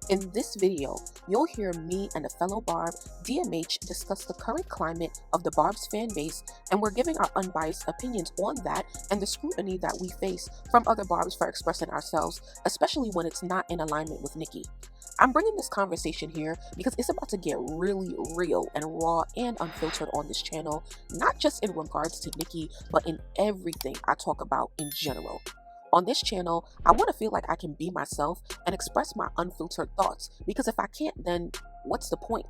In this video, you'll hear me and a fellow Barb, DMH, discuss the current climate of the Barb's fan base, and we're giving our unbiased opinions on that and the scrutiny that we face from other Barbs for expressing ourselves, especially when it's not in alignment with Nikki. I'm bringing this conversation here because it's about to get really real and raw and unfiltered on this channel, not just in regards to Nikki, but in everything I talk about in general. On this channel, I want to feel like I can be myself and express my unfiltered thoughts, because if I can't, then what's the point?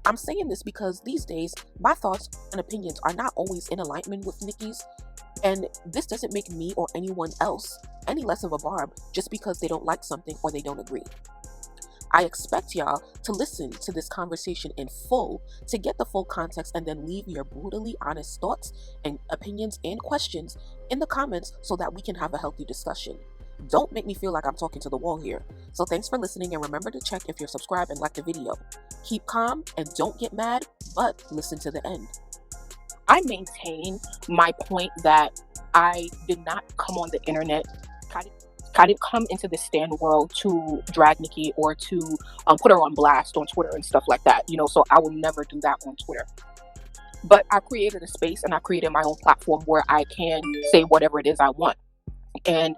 I'm saying this because these days, my thoughts and opinions are not always in alignment with Nikki's, and this doesn't make me or anyone else any less of a Barb just because they don't like something or they don't agree. I expect y'all to listen to this conversation in full to get the full context and then leave your brutally honest thoughts and opinions and questions in the comments so that we can have a healthy discussion. Don't make me feel like I'm talking to the wall here. So thanks for listening, and remember to check if you're subscribed and like the video. Keep calm and don't get mad, but listen to the end. I maintain my point that I did not come on the internet. I didn't come into the stan world to drag Nikki or to put her on blast on Twitter and stuff like that, so I will never do that on Twitter. But I created a space and I created my own platform where I can say whatever it is I want. And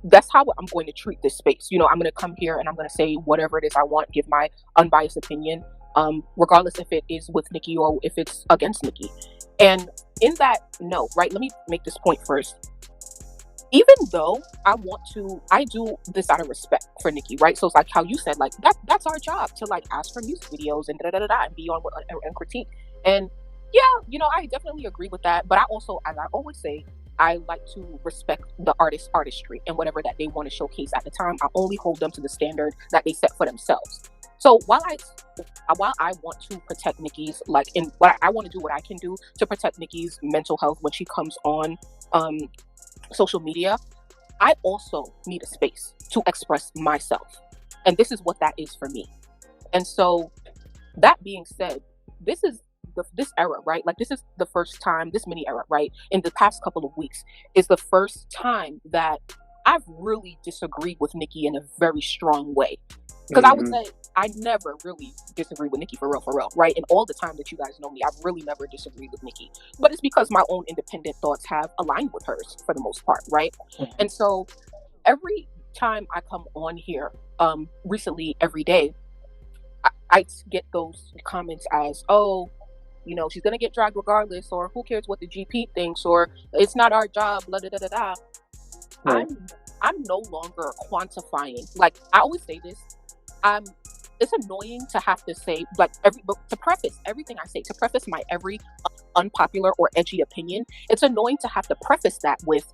that's how I'm going to treat this space. I'm going to come here and I'm going to say whatever it is I want, give my unbiased opinion, regardless if it is with Nikki or if it's against Nikki. And in that note, right, let me make this point first. Even though I do this out of respect for Nikki, right? So it's like how you said, like that's our job to like ask for music videos and and be on and critique. And yeah, I definitely agree with that. But I also, as I always say, I like to respect the artist's artistry and whatever that they want to showcase at the time. I only hold them to the standard that they set for themselves. So while I want to protect Nikki's, I want to do what I can do to protect Nikki's mental health when she comes on social media, I also need a space to express myself. And this is what that is for me. And so that being said, this is this era, right? Like this is the first time, this mini era, right? In the past couple of weeks is the first time that I've really disagreed with Nikki in a very strong way. Because I would say I never really disagree with Nikki for real, right? And all the time that you guys know me, I've really never disagreed with Nikki. But it's because my own independent thoughts have aligned with hers for the most part, right? And so every time I come on here, recently every day, I get those comments as, oh, she's going to get dragged regardless, or who cares what the GP thinks, or it's not our job, blah, blah, blah, blah. I'm no longer quantifying. Like, I always say this. It's annoying to have to say, to preface everything I say, to preface my every unpopular or edgy opinion, it's annoying to have to preface that with,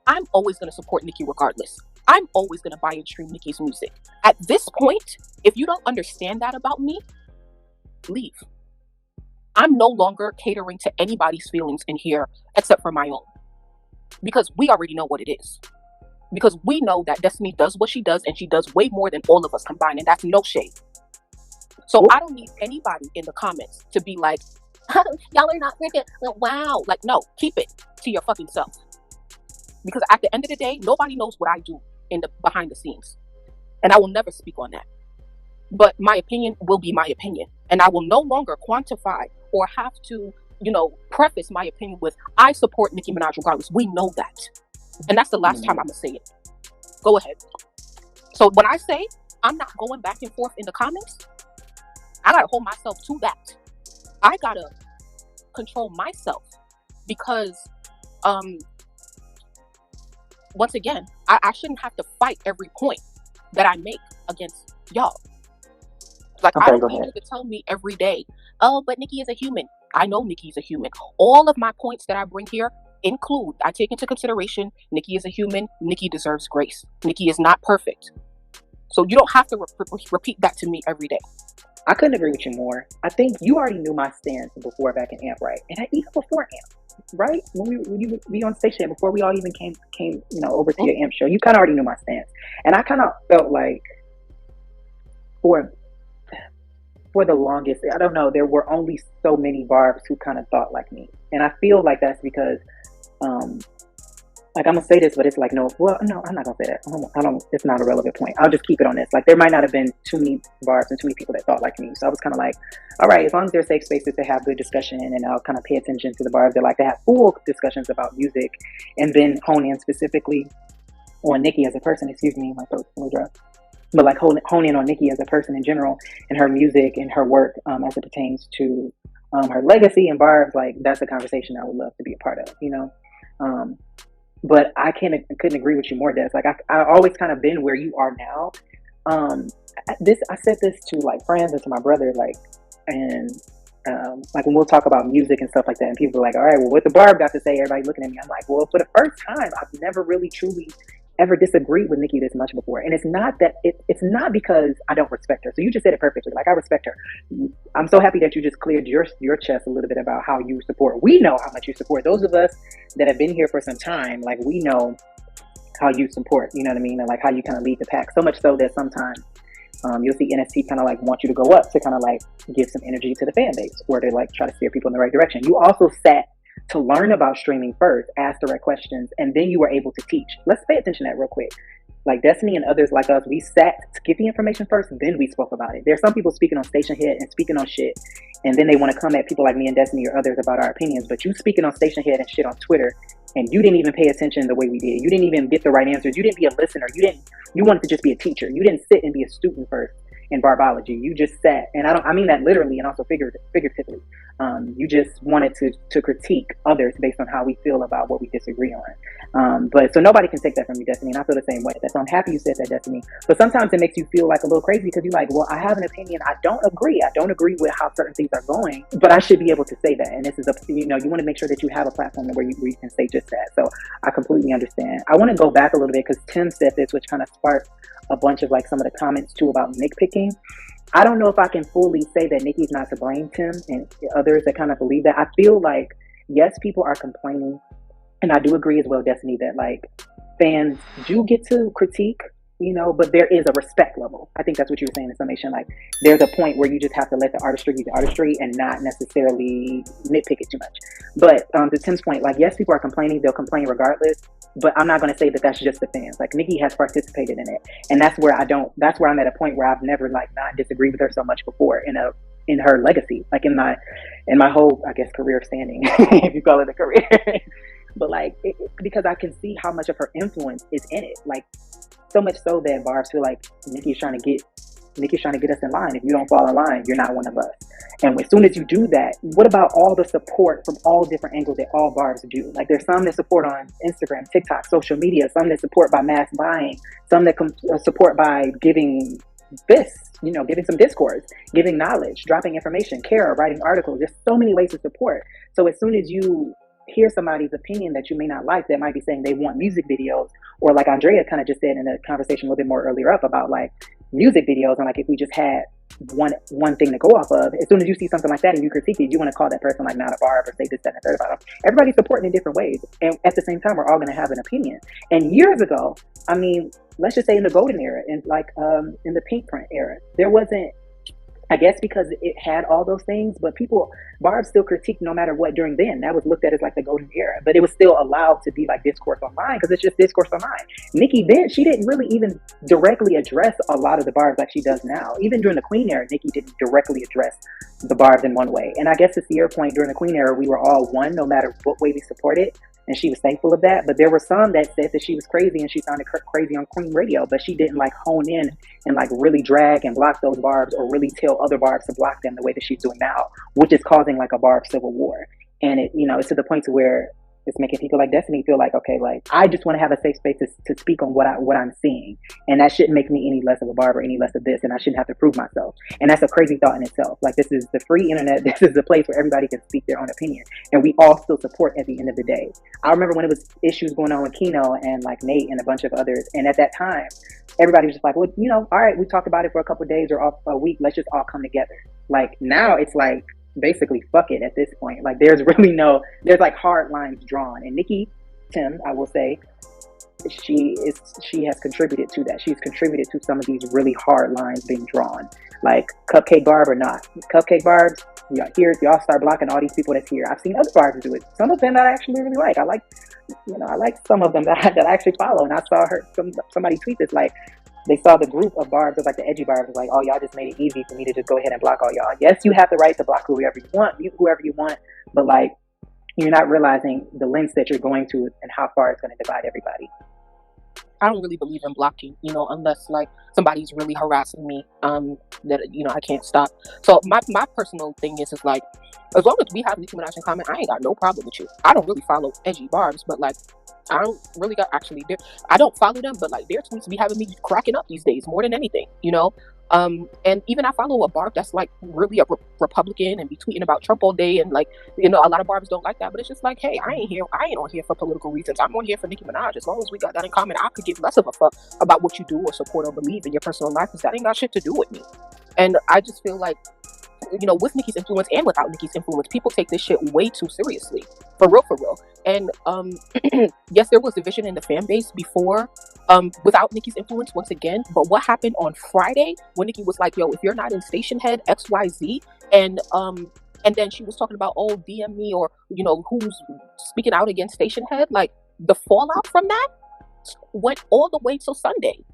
I'm always going to support Nikki regardless. I'm always going to buy and stream Nikki's music. At this point, if you don't understand that about me, leave. I'm no longer catering to anybody's feelings in here except for my own. Because we already know what it is. Because we know that Destiny does what she does, and she does way more than all of us combined, and that's no shade. So I don't need anybody in the comments to be like, y'all are not freaking, wow. Like, no, keep it to your fucking self. Because at the end of the day, nobody knows what I do behind the scenes. And I will never speak on that. But my opinion will be my opinion. And I will no longer quantify or have to, preface my opinion with, I support Nicki Minaj regardless. We know that. And that's the last time I'm going to say it. Go ahead. So when I say I'm not going back and forth in the comments, I got to hold myself to that. I got to control myself because, once again, I shouldn't have to fight every point that I make against y'all. Like, okay, I don't need you to tell me every day, oh, but Nikki is a human. I know Nikki is a human. All of my points that I bring here I take into consideration, Nikki is a human. Nikki deserves grace. Nikki is not perfect. So you don't have to repeat that to me every day. I couldn't agree with you more. I think you already knew my stance before back in AMP, right? And even before AMP, right? When you would be on station, before we all even came over to your AMP show, you kind of already knew my stance. And I kind of felt like for the longest, I don't know, there were only so many Barbs who kind of thought like me. And I feel like that's because like, I'm gonna say this, but it's like, no, well, no, I'm not gonna say that. I don't, it's not a relevant point. I'll just keep it on this. Like, there might not have been too many Barbs and too many people that thought like me. So I was kind of like, all right, as long as there's safe spaces to have good discussion, and I'll kind of pay attention to the Barbs that like to have full discussions about music, and then hone in specifically on Nikki as a person. Excuse me, my throat's a little dry. But like hone in on Nikki as a person in general, and her music and her work as it pertains to her legacy and Barb's. Like, that's a conversation I would love to be a part of, you know. But I couldn't agree with you more, Des. Like, I always kind of been where you are now. I said this to like friends and to my brother, like, and like when we'll talk about music and stuff like that, and people are like, all right, well, what the Barb got to say? Everybody looking at me. I'm like, well, for the first time, I've never really truly ever disagreed with Nikki this much before. And it's not that it's not because I don't respect her. So you just said it perfectly. Like, I respect her. I'm so happy that you just cleared your chest a little bit about how you support. We know how much you support. Those of us that have been here for some time, like, we know how you support, you know what I mean? And like how you kind of lead the pack. So much so that sometimes you'll see NST kind of like want you to go up to kind of like give some energy to the fan base, or to like try to steer people in the right direction. You also sat to learn about streaming first, ask the right questions, and then you were able to teach. Let's pay attention to that real quick. Like Destiny and others like us, we sat to get the information first, then we spoke about it. There are some people speaking on Station Head and speaking on shit, and then they want to come at people like me and Destiny or others about our opinions. But you speaking on Station Head and shit on Twitter, and you didn't even pay attention the way we did. You didn't even get the right answers. You didn't be a listener. You wanted to just be a teacher. You didn't sit and be a student first in Barbology. You just sat, and I mean that literally and also figuratively. You just wanted to critique others based on how we feel about what we disagree on. But so nobody can take that from you, Destiny, and I feel the same way. So I'm happy you said that, Destiny. But sometimes it makes you feel like a little crazy, because you're like, well, I have an opinion. I don't agree with how certain things are going, but I should be able to say that. And this is you want to make sure that you have a platform where you can say just that. So I completely understand. I want to go back a little bit, because Tim said this, which kind of sparked a bunch of like some of the comments too about nitpicking. I don't know if I can fully say that Nikki's not to blame, Tim, and others that kind of believe that. I feel like, yes, people are complaining, and I do agree as well, Destiny, that like fans do get to critique, but there is a respect level. I think that's what you were saying in summation. Like, there's a point where you just have to let the artistry be the artistry and not necessarily nitpick it too much. But to Tim's point, like, yes, people are complaining. They'll complain regardless. But I'm not going to say that that's just the fans. Like, Nikki has participated in it, and that's where I'm at a point where I've never like not disagreed with her so much before in her legacy, like in my whole, I guess, career standing, if you call it a career. But like, because I can see how much of her influence is in it. Like, so much so that Barbs feel like Nikki's trying to get us in line. If you don't fall in line, you're not one of us. And as soon as you do that, what about all the support from all different angles that all Barbs do? Like, there's some that support on Instagram, TikTok, social media, some that support by mass buying, some that support by giving giving some discourse, giving knowledge, dropping information, care, writing articles. There's so many ways to support. So as soon as you hear somebody's opinion that you may not like, that might be saying they want music videos, or like Andrea kind of just said in a conversation a little bit more earlier up about like music videos, and like if we just had one thing to go off of, as soon as you see something like that and you critique it, you want to call that person like not a Barb or say this, that, and the third about them. Everybody's supporting in different ways, and at the same time, we're all going to have an opinion. And years ago, I mean, let's just say in the golden era, and like in the pink print era, there wasn't, I guess because it had all those things, but Barb still critiqued no matter what during then. That was looked at as like the golden era, but it was still allowed to be like discourse online, because it's just discourse online. Nikki then, she didn't really even directly address a lot of the Barbs like she does now. Even during the Queen era, Nikki didn't directly address the Barbs in one way. And I guess to your point, during the Queen era, we were all one, no matter what way we supported. And she was thankful of that. But there were some that said that she was crazy, and she sounded crazy on Queen Radio, but she didn't like hone in and like really drag and block those Barbs, or really tell other Barbs to block them the way that she's doing now, which is causing like a Barb civil war. And it's to the point to where it's making people like Destiny feel like, okay, like I just want to have a safe space to speak on what I'm seeing, and that shouldn't make me any less of a Barb or any less of this, and I shouldn't have to prove myself. And that's a crazy thought in itself. Like, this is the free internet. This is the place where everybody can speak their own opinion, and we all still support at the end of the day. I remember when it was issues going on with Kino and like Nate and a bunch of others, and at that time, everybody was just like, well, all right, we talked about it for a couple of days or a week. Let's just all come together. Like, now it's like, basically fuck it at this point. Like, there's like hard lines drawn, and Nikki, Tim, I will say, she has contributed to that. She's contributed to some of these really hard lines being drawn, like Cupcake Barb or not. Cupcake Barbs, Yeah, here y'all start blocking all these people that's here. I've seen other barbers do it. Some of them that I actually really like. I like some of them that I actually follow. And I saw somebody tweet this, like, they saw the group of barbs, of like the edgy barbs, like, oh, y'all just made it easy for me to just go ahead and block all y'all. Yes, you have the right to block whoever you want, but like, you're not realizing the lengths that you're going to and how far it's going to divide everybody. I don't really believe in blocking, unless like somebody's really harassing me, that I can't stop. So my personal thing is like, as long as we have Nicki Minaj in common, I ain't got no problem with you. I don't really follow edgy barbs, but like, I don't really got I don't follow them, but like their tweets be having me cracking up these days more than anything, and even I follow a barb that's like really a Republican and be tweeting about Trump all day, and like, a lot of barbs don't like that, but it's just like, hey, I ain't on here for political reasons. I'm on here for Nicki Minaj. As long as we got that in common, I could give less of a fuck about what you do or support or believe in your personal life, because that ain't got shit to do with me. And I just feel like, with Nicki's Influence and without Nicki's Influence, people take this shit way too seriously. For real. And yes, there was division in the fan base before, without Nicki's Influence once again. But what happened on Friday when Nicki was like, yo, if you're not in station head XYZ, and then she was talking about, oh, DM me, or who's speaking out against station head, like the fallout from that went all the way till Sunday.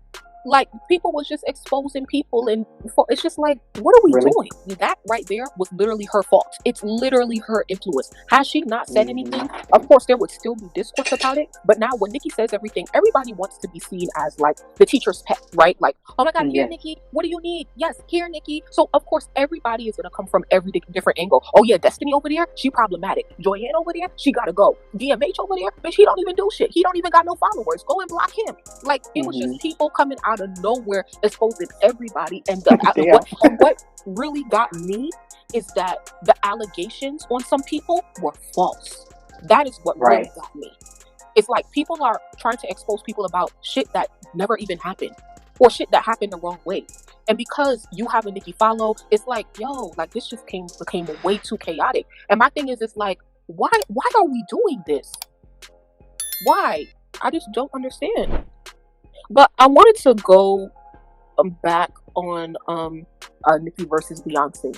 Like, people was just exposing people, and it's just like, what are we doing? That right there was literally her fault. It's literally her influence. Had she not said anything, of course there would still be discourse about it. But now when Nicki says everything, everybody wants to be seen as like the teacher's pet, right? Like, oh my God, here, Nicki, what do you need? Yes, here, Nicki. So of course everybody is gonna come from every different angle. Oh yeah, Destiny over there, she problematic. Joyanne over there, she gotta go. DMH over there, bitch, he don't even do shit. He don't even got no followers. Go and block him. Like, it was just people coming out of nowhere exposing everybody. And what really got me is that the allegations on some people were false. That is what really got me. It's like people are trying to expose people about shit that never even happened, or shit that happened the wrong way. And because you have a Nicki follow, it's like, yo, like, this just became way too chaotic. And my thing is, it's like, why are we doing this? Why? I just don't understand. But I wanted to go back on Nicki versus Beyonce.